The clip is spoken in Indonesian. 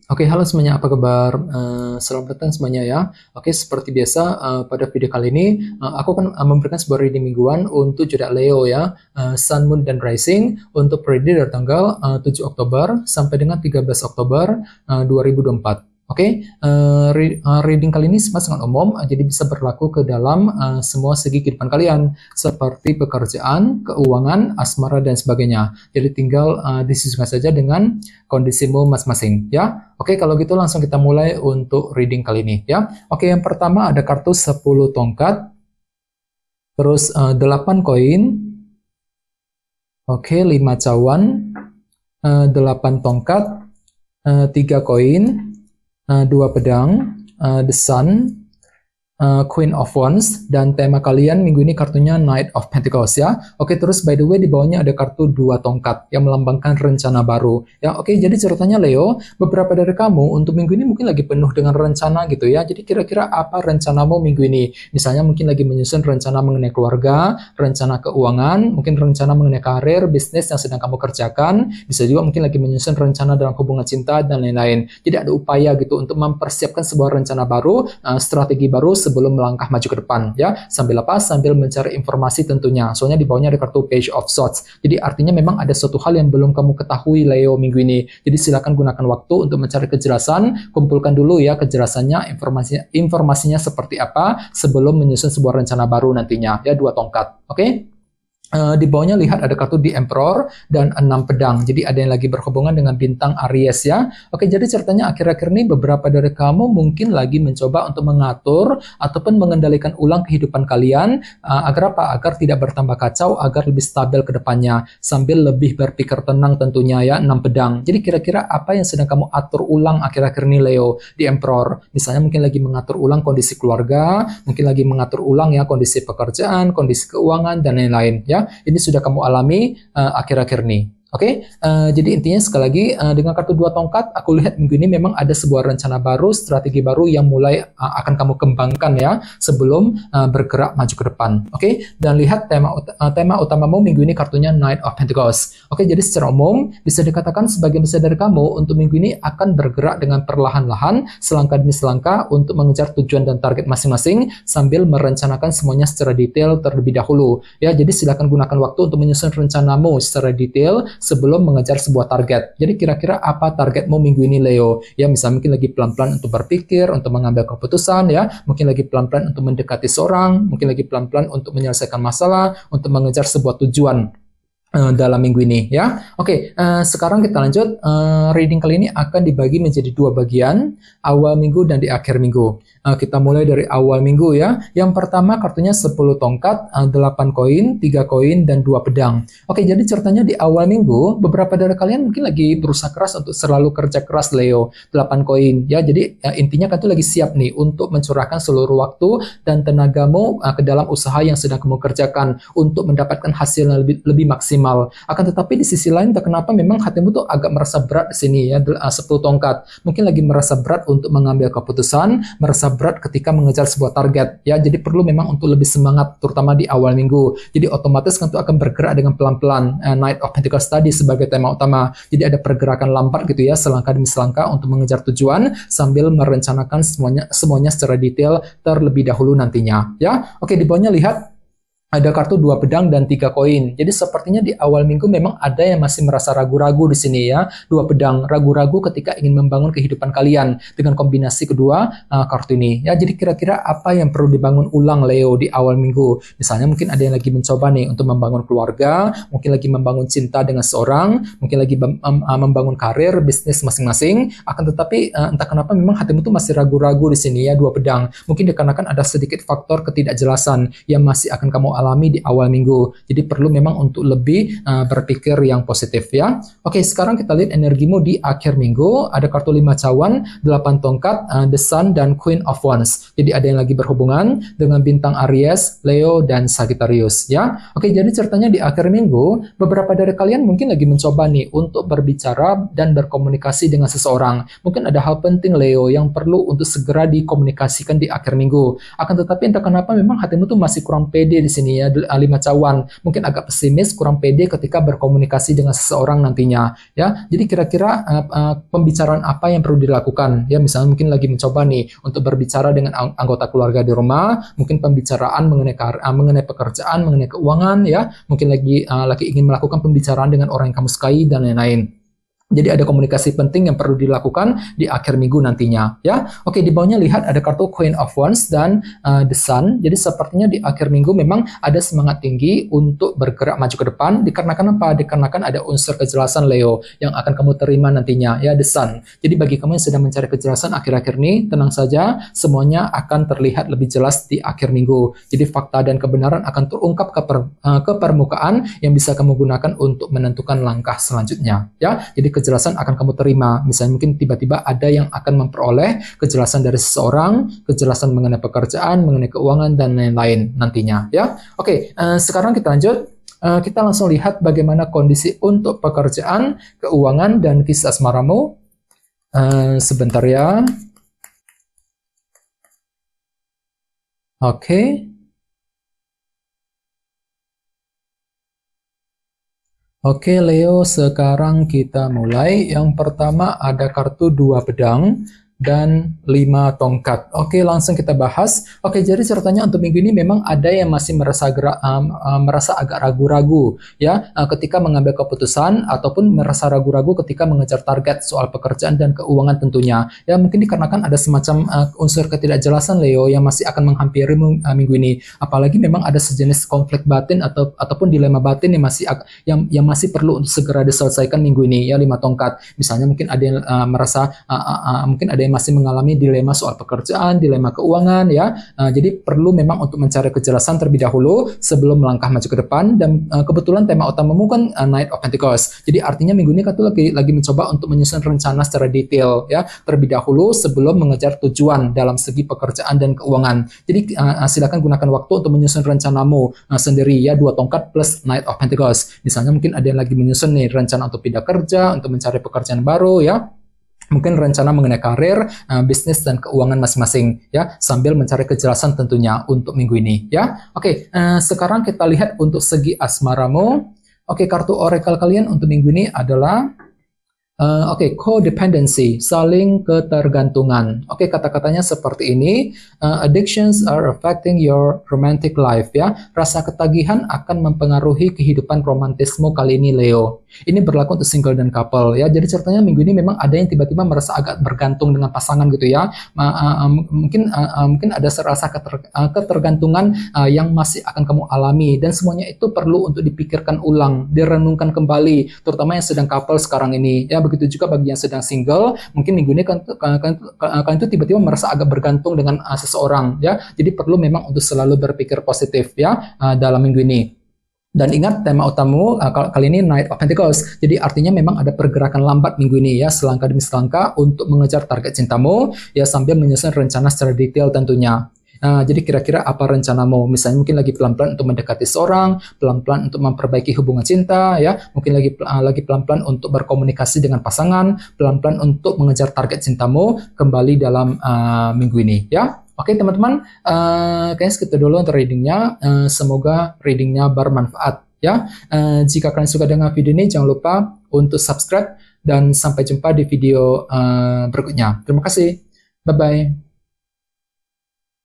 Oke, halo semuanya, apa kabar? Selamat datang semuanya ya. Oke, seperti biasa pada video kali ini aku akan memberikan sebuah reading mingguan untuk zodiak Leo ya, Sun, Moon, dan Rising untuk periode dari tanggal 7 Oktober sampai dengan 13 Oktober 2024. Oke, reading kali ini sangat umum, jadi bisa berlaku ke dalam semua segi kehidupan kalian, seperti pekerjaan, keuangan, asmara, dan sebagainya. Jadi tinggal disesuaikan saja dengan kondisimu masing-masing ya. Oke, kalau gitu langsung kita mulai untuk reading kali ini ya. Oke, yang pertama ada kartu 10 tongkat, terus 8 koin, oke, 5 cawan, 8 tongkat, 3 koin, 2 pedang, The Sun, Queen of Wands, dan tema kalian minggu ini kartunya Knight of Pentacles ya. Oke, terus by the way di bawahnya ada kartu 2 tongkat yang melambangkan rencana baru. Ya, oke, jadi ceritanya Leo, beberapa dari kamu untuk minggu ini mungkin lagi penuh dengan rencana gitu ya. Jadi kira-kira apa rencanamu minggu ini? Misalnya mungkin lagi menyusun rencana mengenai keluarga, rencana keuangan, mungkin rencana mengenai karir, bisnis yang sedang kamu kerjakan, bisa juga mungkin lagi menyusun rencana dalam hubungan cinta dan lain-lain. Jadi ada upaya gitu untuk mempersiapkan sebuah rencana baru, strategi baru sebelum melangkah maju ke depan ya, sambil apa? Sambil mencari informasi tentunya. Soalnya di bawahnya ada kartu Page of Swords. Jadi artinya memang ada suatu hal yang belum kamu ketahui Leo minggu ini. Jadi silakan gunakan waktu untuk mencari kejelasan, kumpulkan dulu ya kejelasannya, informasinya seperti apa sebelum menyusun sebuah rencana baru nantinya ya, 2 tongkat. Oke? Di bawahnya lihat ada kartu The Emperor dan 6 pedang. Jadi ada yang lagi berhubungan dengan bintang Aries ya. Oke, jadi ceritanya akhir-akhir ini beberapa dari kamu mungkin lagi mencoba untuk mengatur ataupun mengendalikan ulang kehidupan kalian agar apa? Agar tidak bertambah kacau, agar lebih stabil ke depannya sambil lebih berpikir tenang tentunya ya, 6 pedang. Jadi kira-kira apa yang sedang kamu atur ulang akhir-akhir ini Leo? The Emperor. Misalnya mungkin lagi mengatur ulang kondisi keluarga, mungkin lagi mengatur ulang ya kondisi pekerjaan, kondisi keuangan dan lain-lain ya. Ini sudah kamu alami akhir-akhir ini. Oke, jadi intinya sekali lagi dengan kartu 2 tongkat, aku lihat minggu ini memang ada sebuah rencana baru, strategi baru yang mulai akan kamu kembangkan ya sebelum bergerak maju ke depan. Oke, dan lihat tema utamamu minggu ini kartunya Knight of Pentacles. Oke, jadi secara umum bisa dikatakan sebagian besar dari kamu untuk minggu ini akan bergerak dengan perlahan-lahan, selangkah demi selangkah untuk mengejar tujuan dan target masing-masing sambil merencanakan semuanya secara detail terlebih dahulu. Ya, jadi silakan gunakan waktu untuk menyusun rencanamu secara detail sebelum mengejar sebuah target. Jadi kira-kira apa targetmu minggu ini Leo? Ya, misalnya mungkin lagi pelan-pelan untuk berpikir, untuk mengambil keputusan ya, mungkin lagi pelan-pelan untuk mendekati seorang, mungkin lagi pelan-pelan untuk menyelesaikan masalah, untuk mengejar sebuah tujuan dalam minggu ini ya. Oke, sekarang kita lanjut. Reading kali ini akan dibagi menjadi 2 bagian, awal minggu dan di akhir minggu. Kita mulai dari awal minggu ya. Yang pertama kartunya 10 tongkat, 8 koin, 3 koin, dan 2 pedang. Oke, jadi ceritanya di awal minggu, beberapa dari kalian mungkin lagi berusaha keras untuk selalu kerja keras Leo, 8 koin ya. Jadi intinya kan tuh lagi siap nih untuk mencurahkan seluruh waktu dan tenagamu ke dalam usaha yang sedang kamu kerjakan untuk mendapatkan hasil yang lebih maksimal. Akan tetapi di sisi lain, kenapa memang hatimu tuh agak merasa berat di sini ya, 10 tongkat. Mungkin lagi merasa berat untuk mengambil keputusan, merasa berat ketika mengejar sebuah target ya. Jadi perlu memang untuk lebih semangat terutama di awal minggu. Jadi otomatis kan itu akan bergerak dengan pelan-pelan. Knight of Pentacles tadi sebagai tema utama. Jadi ada pergerakan lambat gitu ya, selangkah demi selangkah untuk mengejar tujuan sambil merencanakan semuanya secara detail terlebih dahulu nantinya ya. Oke, di bawahnya lihat ada kartu 2 pedang dan 3 koin. Jadi sepertinya di awal minggu memang ada yang masih merasa ragu-ragu di sini ya. 2 pedang, ragu-ragu ketika ingin membangun kehidupan kalian dengan kombinasi kedua kartu ini. Ya, jadi kira-kira apa yang perlu dibangun ulang Leo di awal minggu? Misalnya mungkin ada yang lagi mencoba nih untuk membangun keluarga, mungkin lagi membangun cinta dengan seorang, mungkin lagi membangun karir, bisnis masing-masing. Akan tetapi entah kenapa memang hatimu tuh masih ragu-ragu di sini ya, 2 pedang. Mungkin dikarenakan ada sedikit faktor ketidakjelasan yang masih akan kamu alami di awal minggu. Jadi perlu memang untuk lebih berpikir yang positif ya. Oke, sekarang kita lihat energimu di akhir minggu. Ada kartu 5 cawan, 8 tongkat, The Sun, dan Queen of Wands. Jadi ada yang lagi berhubungan dengan bintang Aries, Leo, dan Sagittarius ya. Oke, jadi ceritanya di akhir minggu, beberapa dari kalian mungkin lagi mencoba nih untuk berbicara dan berkomunikasi dengan seseorang. Mungkin ada hal penting Leo yang perlu untuk segera dikomunikasikan di akhir minggu. Akan tetapi entah kenapa memang hatimu tuh masih kurang pede di sini sini ya, 5 cawan. Mungkin agak pesimis, kurang pede ketika berkomunikasi dengan seseorang nantinya ya. Jadi kira-kira pembicaraan apa yang perlu dilakukan ya, misalnya mungkin lagi mencoba nih untuk berbicara dengan anggota keluarga di rumah, mungkin pembicaraan mengenai pekerjaan, mengenai keuangan ya, mungkin lagi ingin melakukan pembicaraan dengan orang yang kamu sukai dan lain-lain. Jadi ada komunikasi penting yang perlu dilakukan di akhir minggu nantinya ya. Oke, di bawahnya lihat ada kartu Queen of Wands dan The Sun. Jadi sepertinya di akhir minggu memang ada semangat tinggi untuk bergerak maju ke depan. Dikarenakan apa? Dikarenakan ada unsur kejelasan Leo yang akan kamu terima nantinya ya, The Sun. Jadi bagi kamu yang sedang mencari kejelasan akhir-akhir ini, tenang saja, semuanya akan terlihat lebih jelas di akhir minggu. Jadi fakta dan kebenaran akan terungkap ke permukaan yang bisa kamu gunakan untuk menentukan langkah selanjutnya ya. Jadi kejelasan akan kamu terima. Misalnya mungkin tiba-tiba ada yang akan memperoleh kejelasan dari seseorang, kejelasan mengenai pekerjaan, mengenai keuangan, dan lain-lain nantinya ya. Oke, sekarang kita lanjut. Kita langsung lihat bagaimana kondisi untuk pekerjaan, keuangan, dan kisah asmaramu. Sebentar ya. Oke. Oke Leo, sekarang kita mulai. Yang pertama ada kartu 2 pedang dan 5 tongkat. Oke, langsung kita bahas. Oke, jadi ceritanya untuk minggu ini memang ada yang masih merasa agak ragu-ragu ya ketika mengambil keputusan, ataupun merasa ragu-ragu ketika mengejar target soal pekerjaan dan keuangan tentunya. Ya, mungkin dikarenakan ada semacam unsur ketidakjelasan Leo yang masih akan menghampiri minggu ini. Apalagi memang ada sejenis konflik batin ataupun dilema batin yang masih perlu untuk segera diselesaikan minggu ini ya, 5 tongkat. Misalnya mungkin ada yang mungkin ada yang masih mengalami dilema soal pekerjaan, dilema keuangan ya. Jadi perlu memang untuk mencari kejelasan terlebih dahulu sebelum melangkah maju ke depan. Dan kebetulan tema utamamu kan Knight of Pentacles. Jadi artinya minggu ini kamu lagi mencoba untuk menyusun rencana secara detail ya terlebih dahulu sebelum mengejar tujuan dalam segi pekerjaan dan keuangan. Jadi silakan gunakan waktu untuk menyusun rencanamu sendiri ya, 2 tongkat plus Knight of Pentacles. Misalnya mungkin ada yang lagi menyusun nih rencana untuk pindah kerja, untuk mencari pekerjaan baru ya. Mungkin rencana mengenai karir, bisnis, dan keuangan masing-masing ya, sambil mencari kejelasan tentunya untuk minggu ini ya. Oke, sekarang kita lihat untuk segi asmaramu. Oke, kartu oracle kalian untuk minggu ini adalah codependency, saling ketergantungan. Oke, kata-katanya seperti ini. Addictions are affecting your romantic life ya. Rasa ketagihan akan mempengaruhi kehidupan romantismu kali ini Leo. Ini berlaku untuk single dan couple ya. Jadi ceritanya minggu ini memang ada yang tiba-tiba merasa agak bergantung dengan pasangan gitu ya. Mungkin ada serasa ketergantungan yang masih akan kamu alami, dan semuanya itu perlu untuk dipikirkan ulang, direnungkan kembali, terutama yang sedang couple sekarang ini ya. Begitu juga bagi yang sedang single, mungkin minggu ini kalian itu tiba-tiba merasa agak bergantung dengan seseorang ya. Jadi perlu memang untuk selalu berpikir positif ya dalam minggu ini. Dan ingat, tema utamamu kali ini Knight of Pentacles. Jadi artinya memang ada pergerakan lambat minggu ini ya, selangkah demi selangkah untuk mengejar target cintamu ya, sambil menyusun rencana secara detail tentunya. Jadi kira-kira apa rencanamu? Misalnya mungkin lagi pelan-pelan untuk mendekati seorang, pelan-pelan untuk memperbaiki hubungan cinta, ya. Mungkin lagi pelan-pelan untuk berkomunikasi dengan pasangan, pelan-pelan untuk mengejar target cintamu kembali dalam minggu ini, ya. Oke teman-teman, kayaknya segitu dulu untuk readingnya. Semoga readingnya bermanfaat, ya. Jika kalian suka dengan video ini, jangan lupa untuk subscribe dan sampai jumpa di video berikutnya. Terima kasih. Bye-bye.